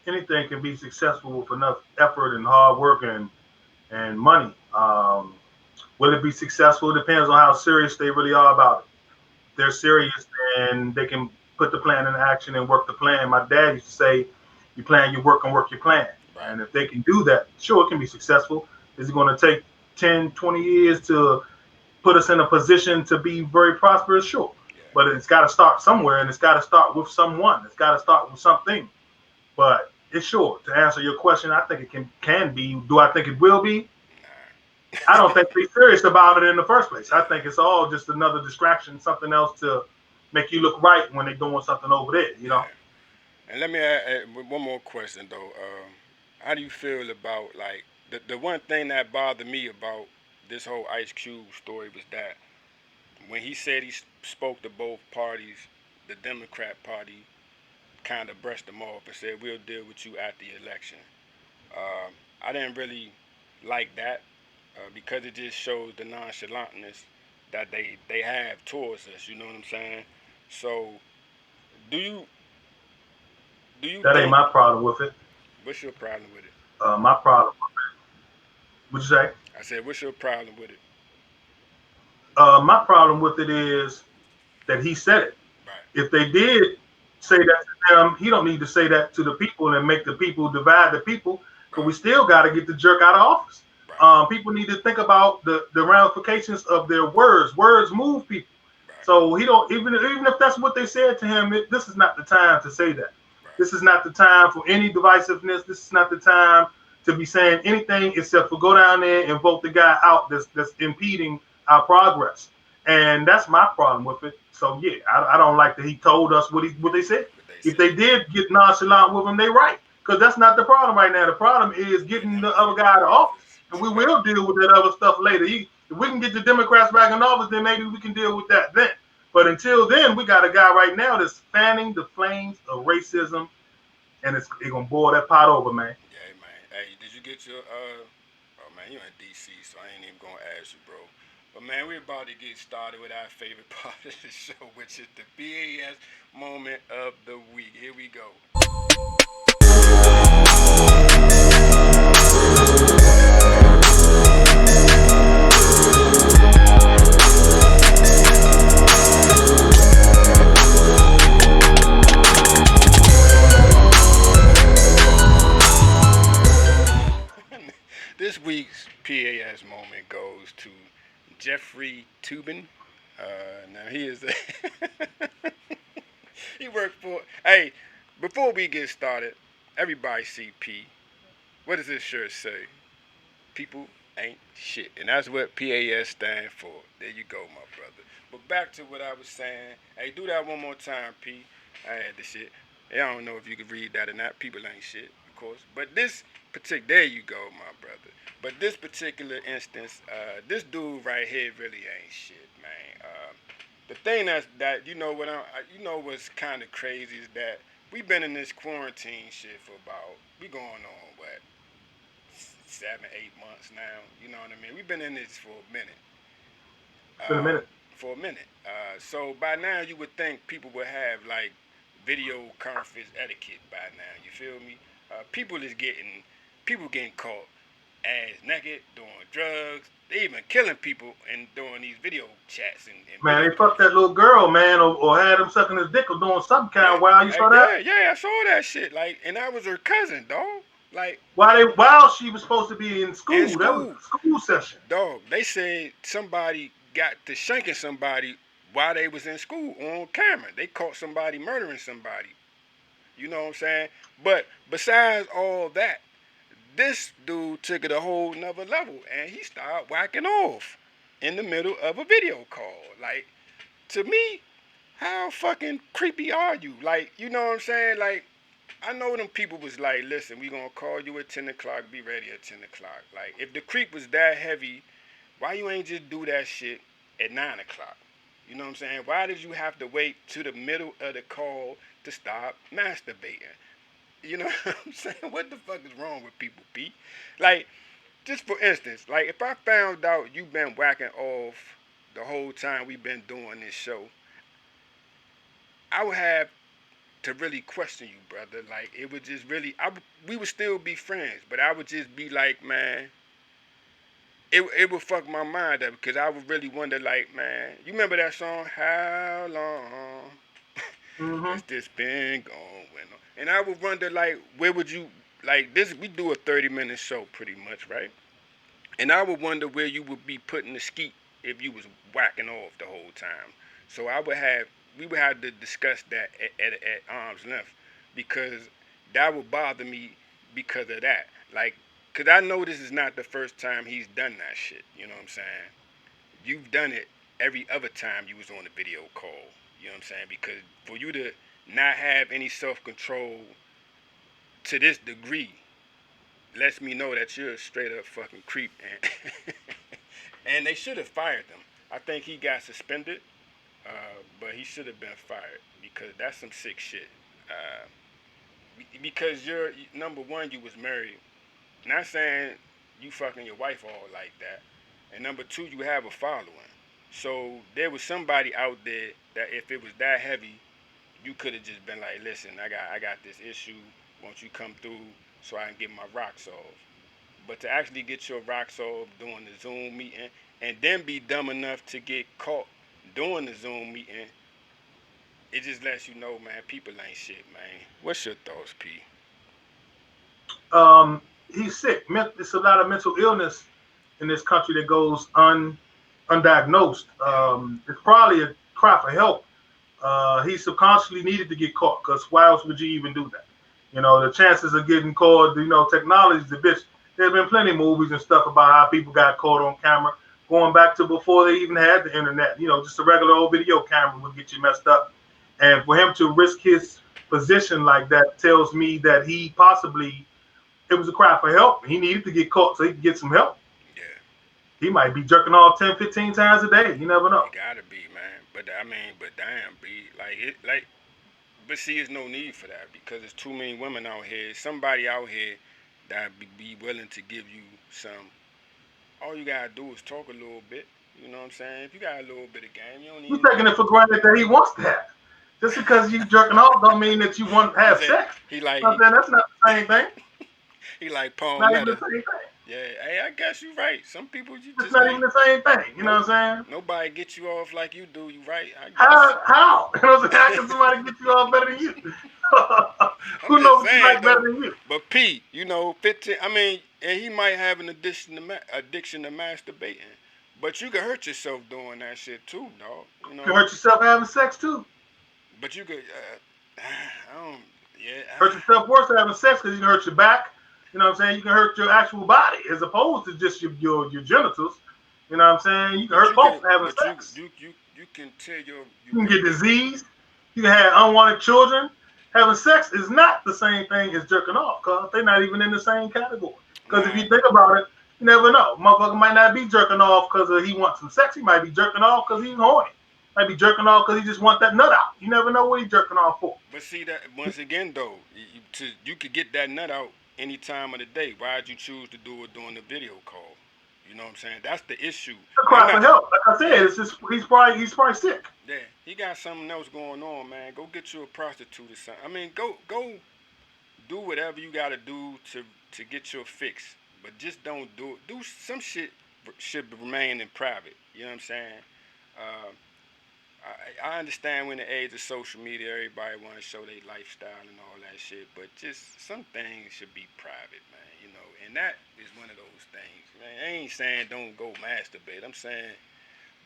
[SPEAKER 2] Anything can be successful with enough effort and hard work and money. Will it be successful? It depends on how serious they really are about it. If they're serious, and they can put the plan in action and work the plan. My dad used to say, "You plan your work and work your plan."
[SPEAKER 1] Right.
[SPEAKER 2] And if they can do that, sure, it can be successful. Is it going to take 10, 20 years to put us in a position to be very prosperous? Sure.
[SPEAKER 1] Yeah.
[SPEAKER 2] But it's got to start somewhere, and it's got to start with someone. It's got to start with something. But it's sure, to answer your question, I think it can be. Do I think it will be? I
[SPEAKER 1] Nah.
[SPEAKER 2] don't think they're serious about it in the first place. I think it's all just another distraction, something else to make you look right when they're doing something over there. You know,
[SPEAKER 1] Yeah. And let me add one more question though. How do you feel about like the one thing that bothered me about this whole Ice Cube story was that when he said he spoke to both parties, the Democrat Party kind of brushed him off and said, "We'll deal with you at the election." I didn't really like that because it just shows the nonchalantness that they have towards us. You know what I'm saying? So, do you do you
[SPEAKER 2] that ain't
[SPEAKER 1] think?
[SPEAKER 2] my problem with it.
[SPEAKER 1] What's your problem with it?
[SPEAKER 2] My problem. Would you say?
[SPEAKER 1] I said, what's your problem with it?
[SPEAKER 2] My problem with it is that he said it.
[SPEAKER 1] Right,
[SPEAKER 2] If they did say that to them, he don't need to say that to the people and make the people divide the people, because we
[SPEAKER 1] right,
[SPEAKER 2] still got to get the jerk out of office.
[SPEAKER 1] right,
[SPEAKER 2] People need to think about the ramifications of their words. Words move people.
[SPEAKER 1] right,
[SPEAKER 2] So he don't even if that's what they said to him. This is not the time to say that.
[SPEAKER 1] right,
[SPEAKER 2] This is not the time for any divisiveness. This is not the time to be saying anything except for go down there and vote the guy out that's impeding our progress. And that's my problem with it. So yeah, I don't like that he told us what they said.
[SPEAKER 1] what they
[SPEAKER 2] If
[SPEAKER 1] said.
[SPEAKER 2] they did get nonchalant with him, they right. Because that's not the problem right now. The problem is
[SPEAKER 1] Getting
[SPEAKER 2] getting
[SPEAKER 1] them
[SPEAKER 2] the other
[SPEAKER 1] voted
[SPEAKER 2] guy
[SPEAKER 1] out
[SPEAKER 2] out
[SPEAKER 1] of
[SPEAKER 2] of office.
[SPEAKER 1] office.
[SPEAKER 2] And we
[SPEAKER 1] Right,
[SPEAKER 2] will deal with that other stuff later. If we can get the Democrats back in office, then maybe we can deal with that then. But until then, we got a guy right now that's fanning the flames of racism, and it's gonna boil that pot over, man.
[SPEAKER 1] yeah, man. Hey, did you get your Oh man, you in DC, so I ain't even gonna ask you, bro. But man, we're about to get started with our favorite part of the show, which is the BAS moment of the week. Here we go. This week's PAS moment goes to Jeffrey Tubin. Now he is he worked for. Hey, before we get started, everybody see P. What does this shirt say? People ain't shit, and that's what PAS stand for. There you go, my brother. But back to what I was saying. Hey, do that one more time, P. I had the shit. Hey, I don't know if you could read that or not. People ain't shit, of course. But this particular, there you go, my brother. But this particular instance, this dude right here really ain't shit, man. The thing that you know what's kind of crazy is that we've been in this quarantine shit for about we going on what 7, 8 months now. You know what I mean? We've been in this for a minute.
[SPEAKER 2] It's been a minute.
[SPEAKER 1] for a minute. So by now you would think people would have like video conference etiquette by now. You feel me? People getting caught ass naked doing drugs. They even killing people and doing these video chats and
[SPEAKER 2] Man,
[SPEAKER 1] video
[SPEAKER 2] they fucked that
[SPEAKER 1] conferences.
[SPEAKER 2] little girl, man, or had him sucking his dick or doing some kind
[SPEAKER 1] Yeah,
[SPEAKER 2] of wild. You saw that?
[SPEAKER 1] yeah, yeah. I saw that shit. Like, and I was her cousin, dog. Like
[SPEAKER 2] While she was supposed to be in
[SPEAKER 1] in
[SPEAKER 2] school, that was
[SPEAKER 1] school,
[SPEAKER 2] a school session.
[SPEAKER 1] dog. They said somebody got to shanking somebody while they was in school on camera. They caught somebody murdering somebody. You know what I'm saying? But besides all that, this dude took it a whole nother level and he started whacking off in the middle of a video call. Like, to me, how fucking creepy are you? Like, you know what I'm saying? Like, I know them people was like, listen, we gonna call you at 10 o'clock, be ready at 10 o'clock. Like, if the creep was that heavy, why you ain't just do that shit at 9 o'clock? You know what I'm saying? Why did you have to wait to the middle of the call to stop masturbating? You know what I'm saying? What the fuck is wrong with people, Pete? Like, just for instance, like if I found out you've been whacking off the whole time we've been doing this show, I would have to really question you, brother. Like it would just really, we would still be friends, but I would just be like, man, it would fuck my mind up because I would really wonder, like, man, you remember that song, How Long
[SPEAKER 2] Hmm.
[SPEAKER 1] Has This Been Going On? And I would wonder, like, where would you, like, this, we do a 30-minute show pretty much, right? And I would wonder where you would be putting the skeet if you was whacking off the whole time. So we would have to discuss that at arm's length because that would bother me because of that. Like, cause I know this is not the first time he's done that shit. You know what I'm saying? You've done it every other time you was on a video call. You know what I'm saying? Because for you to not have any self control to this degree lets me know that you're a straight up fucking creep, and and they should have fired him. I think he got suspended, but he should have been fired because that's some sick shit. Uh, because you're number one, you was married. Not saying you fucking your wife all like that, and number two, you have a following. So there was somebody out there that if it was that heavy, you could have just been like, listen, I got this issue. Won't you come through so I can get my rocks off? But to actually get your rocks off doing the Zoom meeting and then be dumb enough to get caught doing the Zoom meeting, it just lets you know, man, people ain't shit, man. What's your thoughts, P?
[SPEAKER 2] He's sick. It's a lot of mental illness in this country that goes undiagnosed.
[SPEAKER 1] Yeah,
[SPEAKER 2] It's probably a cry for help. He subconsciously needed to get caught because why else would you even do that? You know, the chances of getting caught, technology is a bitch. There's been plenty of movies and stuff about how people got caught on camera, going back to before they even had the internet. Just a regular old video camera would get you messed up. And for him to risk his position like that tells me that he possibly, it was a cry for help. He needed to get caught so he could get some help.
[SPEAKER 1] yeah.
[SPEAKER 2] He might be jerking off 10, 15 times a day. You never
[SPEAKER 1] You
[SPEAKER 2] know.
[SPEAKER 1] gotta be, man. But I mean, but damn, B, but see, there's no need for that because there's too many women out here. Somebody out here that be willing to give you some. All you gotta do is talk a little bit. You know what I'm saying? If you got a little bit of game, you don't
[SPEAKER 2] You're
[SPEAKER 1] even
[SPEAKER 2] taking
[SPEAKER 1] need.
[SPEAKER 2] it for granted that he wants that. Just because you jerking off don't mean that you want to
[SPEAKER 1] He
[SPEAKER 2] have
[SPEAKER 1] said
[SPEAKER 2] sex.
[SPEAKER 1] he like
[SPEAKER 2] You know what I'm saying? That's not the same thing.
[SPEAKER 1] he like
[SPEAKER 2] Not even the
[SPEAKER 1] palmetto.
[SPEAKER 2] same thing.
[SPEAKER 1] Yeah, hey, I guess you right. Some people you
[SPEAKER 2] It's
[SPEAKER 1] just
[SPEAKER 2] not even
[SPEAKER 1] ain't.
[SPEAKER 2] the same thing. You know
[SPEAKER 1] Nope.
[SPEAKER 2] what I'm saying?
[SPEAKER 1] Nobody gets you off like you do. You right? I guess.
[SPEAKER 2] How? You know what I'm saying? How can somebody get you off better than you?
[SPEAKER 1] I'm
[SPEAKER 2] Who
[SPEAKER 1] just
[SPEAKER 2] knows what you
[SPEAKER 1] saying
[SPEAKER 2] like better
[SPEAKER 1] though.
[SPEAKER 2] than you?
[SPEAKER 1] But P, 15. I mean, and he might have an addiction to masturbating. But you can hurt yourself doing that shit too, dog. You
[SPEAKER 2] You can
[SPEAKER 1] know.
[SPEAKER 2] hurt yourself having sex too.
[SPEAKER 1] But you could. I don't. Yeah.
[SPEAKER 2] Hurt yourself worse than having sex because you can hurt your back. You know what I'm saying? You can hurt your actual body as opposed to just your genitals. You know what I'm saying? You can
[SPEAKER 1] But
[SPEAKER 2] hurt
[SPEAKER 1] you can.
[SPEAKER 2] both having
[SPEAKER 1] But
[SPEAKER 2] sex.
[SPEAKER 1] you can tell your
[SPEAKER 2] You can get
[SPEAKER 1] victim.
[SPEAKER 2] disease. You can have unwanted children. Having sex is not the same thing as jerking off because they're not even in the same category. Because if
[SPEAKER 1] Nah.
[SPEAKER 2] you think about it, you never know. Motherfucker might not be jerking off because he wants some sex. He might be jerking off because he's horny. Might be jerking off because he just want that nut out. You never know what he's jerking off for.
[SPEAKER 1] But see that once again though, you could get that nut out any time of the day. Why'd you choose to do it during the video call? You know what I'm saying? That's the issue.
[SPEAKER 2] A
[SPEAKER 1] I'm
[SPEAKER 2] cry for
[SPEAKER 1] not.
[SPEAKER 2] help. Like I said,
[SPEAKER 1] Yeah,
[SPEAKER 2] it's just he's probably sick.
[SPEAKER 1] yeah. He got something else going on, man. Go get you a prostitute or something. I mean, go do whatever you gotta do to get your fix, but just don't do it. Do some shit should remain in private. You know what I'm saying? Uh, I understand when the age of social media, everybody want to show their lifestyle and all that shit, but just some things should be private, man. You know, and that is one of those things. Man, I ain't saying don't go masturbate. I'm saying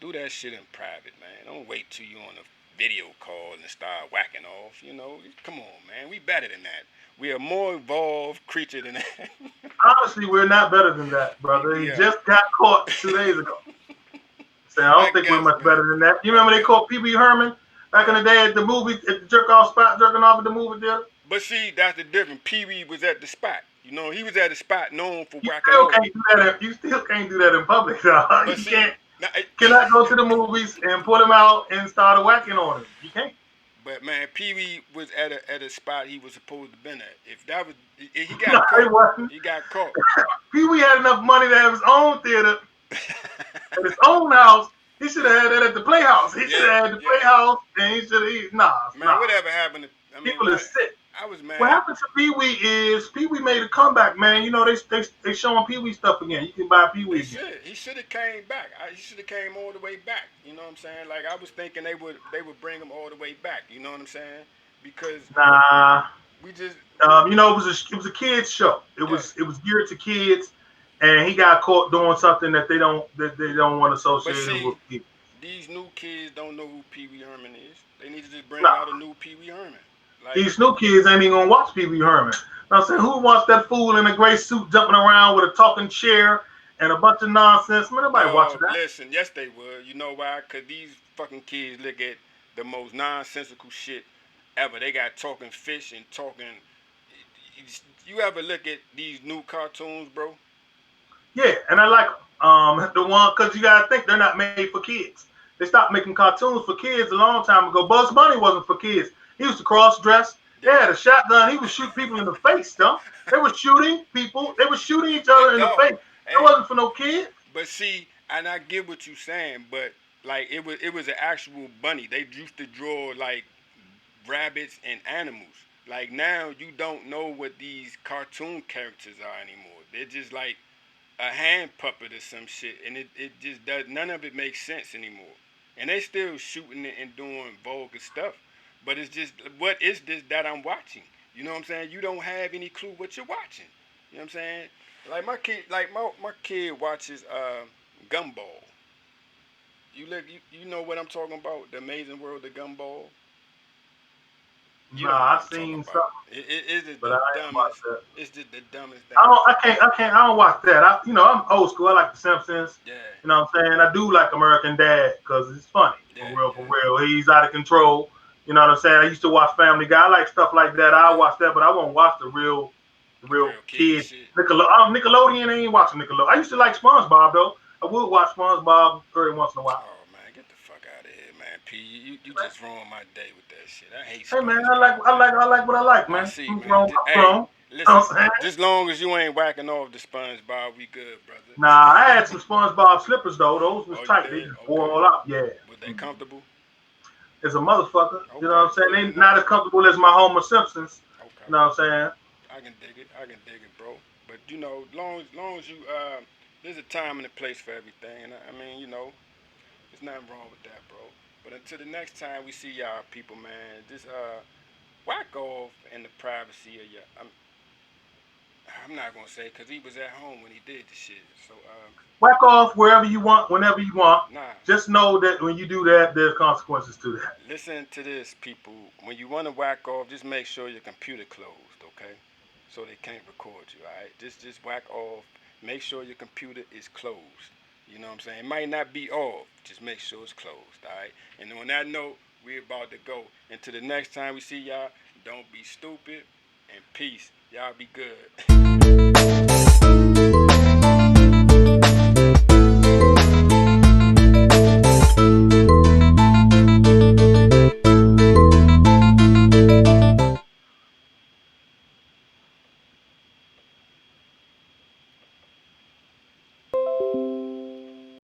[SPEAKER 1] do that shit in private, man. Don't wait till you on a video call and start whacking off. You know, come on, man. We better than that. We are more evolved creature than that.
[SPEAKER 2] Honestly, we're not better than that, brother.
[SPEAKER 1] We
[SPEAKER 2] He
[SPEAKER 1] are.
[SPEAKER 2] just got caught 2 days ago. So I
[SPEAKER 1] I
[SPEAKER 2] don't think we're
[SPEAKER 1] guess,
[SPEAKER 2] much
[SPEAKER 1] man.
[SPEAKER 2] better than that. You
[SPEAKER 1] I
[SPEAKER 2] remember they
[SPEAKER 1] guess.
[SPEAKER 2] caught Pee Wee Herman back in
[SPEAKER 1] Yeah.
[SPEAKER 2] the day at the movie, at the jerk off spot, jerking off at the movie theater?
[SPEAKER 1] But see, that's the difference. Pee Wee was at the spot. You know, he was at the spot known for
[SPEAKER 2] You
[SPEAKER 1] whacking
[SPEAKER 2] still
[SPEAKER 1] off.
[SPEAKER 2] can't do that. You still can't do that in public, dog.
[SPEAKER 1] But
[SPEAKER 2] You
[SPEAKER 1] see,
[SPEAKER 2] can't
[SPEAKER 1] now,
[SPEAKER 2] cannot go to the movies and pull him out and start whacking on him. You can't.
[SPEAKER 1] but man, Pee Wee was at a spot he was supposed to been at. If that was, he
[SPEAKER 2] No,
[SPEAKER 1] got
[SPEAKER 2] he
[SPEAKER 1] caught.
[SPEAKER 2] wasn't.
[SPEAKER 1] He got caught.
[SPEAKER 2] Pee Wee had enough money to have his own theater at his own house. He should have had that at the Playhouse. He should
[SPEAKER 1] Yeah,
[SPEAKER 2] have had the
[SPEAKER 1] yeah.
[SPEAKER 2] Playhouse, and he should have. Nah.
[SPEAKER 1] Man, whatever happened to, I mean,
[SPEAKER 2] People
[SPEAKER 1] what
[SPEAKER 2] is sick.
[SPEAKER 1] I was
[SPEAKER 2] What
[SPEAKER 1] mad.
[SPEAKER 2] happened to Pee Wee is Pee Wee made a comeback, man. You know they showing Pee Wee stuff again. You can buy Pee
[SPEAKER 1] They
[SPEAKER 2] Wee again.
[SPEAKER 1] should. He should have came back. He should have came all the way back. You know what I'm saying? Like I was thinking they would bring him all the way back. You know what I'm saying? Because
[SPEAKER 2] Nah.
[SPEAKER 1] we just
[SPEAKER 2] It was a kids show. It
[SPEAKER 1] yeah.
[SPEAKER 2] was geared to kids, and he got caught doing something that they don't want
[SPEAKER 1] But
[SPEAKER 2] associated with
[SPEAKER 1] see,
[SPEAKER 2] kids.
[SPEAKER 1] these new kids don't know who Pee Wee Herman is. They need to just bring
[SPEAKER 2] Nah.
[SPEAKER 1] out a new Pee Wee Herman. Like
[SPEAKER 2] These new kids ain't even gonna watch Pee Wee Herman. Now, I'm saying, who wants that fool in a gray suit jumping around with a talking chair and a bunch of nonsense? Man, nobody
[SPEAKER 1] dog,
[SPEAKER 2] watching that.
[SPEAKER 1] listen, yes they would. You know why? Cause these fucking kids look at the most nonsensical shit ever. They got talking fish and talking. You ever look at these new cartoons, bro?
[SPEAKER 2] Yeah, and I like the one because you gotta think they're not made for kids. They stopped making cartoons for kids a long time ago. Bugs Bunny wasn't for kids. He used to cross dress. They
[SPEAKER 1] Yeah.
[SPEAKER 2] had a shotgun. He would shoot people in the face, though. They were shooting people. They were shooting each
[SPEAKER 1] But
[SPEAKER 2] other in the
[SPEAKER 1] dog,
[SPEAKER 2] face. It
[SPEAKER 1] hey,
[SPEAKER 2] wasn't for no kids.
[SPEAKER 1] but see, and I get what you saying, but like it was an actual bunny. They used to draw like rabbits and animals. Like now you don't know what these cartoon characters are anymore. They're just like a hand puppet or some shit, and it just does none of it makes sense anymore. And they still shooting it and doing vulgar stuff, but it's just what is this that I'm watching? You know what I'm saying? You don't have any clue what you're watching. You know what I'm saying? Like my kid watches Gumball. You know what I'm talking about? The Amazing World of Gumball. You don't know
[SPEAKER 2] Nah,
[SPEAKER 1] what
[SPEAKER 2] I
[SPEAKER 1] I'm talking
[SPEAKER 2] seen
[SPEAKER 1] about.
[SPEAKER 2] something,
[SPEAKER 1] It's just
[SPEAKER 2] but
[SPEAKER 1] the
[SPEAKER 2] I ain't watched
[SPEAKER 1] dumbest.
[SPEAKER 2] that.
[SPEAKER 1] It's just the dumbest thing.
[SPEAKER 2] I don't watch that. I'm old school. I like The Simpsons.
[SPEAKER 1] Yeah,
[SPEAKER 2] You know what I'm saying? I do like American Dad because it's funny. For
[SPEAKER 1] yeah,
[SPEAKER 2] real, for
[SPEAKER 1] yeah,
[SPEAKER 2] real. He's out of control. You know what I'm saying? I used to watch Family Guy. I like stuff like that. I
[SPEAKER 1] yeah.
[SPEAKER 2] watch that, but I won't watch the
[SPEAKER 1] The
[SPEAKER 2] real
[SPEAKER 1] real kid
[SPEAKER 2] kid
[SPEAKER 1] shit.
[SPEAKER 2] Nickelodeon. I ain't watching Nickelodeon. I used to like SpongeBob though. I would watch SpongeBob every once in a while.
[SPEAKER 1] Oh man, get the fuck out of here, man. P, you just ruined my day with that shit. I hate
[SPEAKER 2] Hey man, I like
[SPEAKER 1] SpongeBob,
[SPEAKER 2] I
[SPEAKER 1] man.
[SPEAKER 2] like I like what I like,
[SPEAKER 1] I
[SPEAKER 2] man.
[SPEAKER 1] see,
[SPEAKER 2] I'm
[SPEAKER 1] man.
[SPEAKER 2] grown. I'm
[SPEAKER 1] Hey,
[SPEAKER 2] grown. You know
[SPEAKER 1] listen,
[SPEAKER 2] what I'm saying?
[SPEAKER 1] just long as you ain't whacking off the SpongeBob, we good,
[SPEAKER 2] Nah,
[SPEAKER 1] brother.
[SPEAKER 2] I had some SpongeBob slippers though. Those was
[SPEAKER 1] Oh, you
[SPEAKER 2] tight. They
[SPEAKER 1] did?
[SPEAKER 2] just wore
[SPEAKER 1] Okay.
[SPEAKER 2] all out. Yeah.
[SPEAKER 1] Was they comfortable?
[SPEAKER 2] As a motherfucker. You know
[SPEAKER 1] Okay,
[SPEAKER 2] what I'm
[SPEAKER 1] good
[SPEAKER 2] saying? They not
[SPEAKER 1] enough.
[SPEAKER 2] as comfortable as my Homer Simpsons.
[SPEAKER 1] Okay,
[SPEAKER 2] You know what I'm saying?
[SPEAKER 1] I can dig it. I can dig it, bro. But you know, long as you there's a time and a place for everything. And I mean, you know, there's nothing wrong with that, bro. But until the next time we see y'all people, man, just whack off in the privacy of your. I'm not gonna say because he was at home when he did the shit. So
[SPEAKER 2] Whack off wherever you want, whenever you want.
[SPEAKER 1] nah.
[SPEAKER 2] Just know that when you do that, there's consequences to that.
[SPEAKER 1] Listen to this, people. When you want to whack off, just make sure your computer closed, okay? So they can't record you, all right? Just whack off. Make sure your computer is closed. You know what I'm saying? It might not be off. Just make sure it's closed, all right? And on that note, we're about to go. Until the next time we see y'all, don't be stupid and peace. Y'all be good.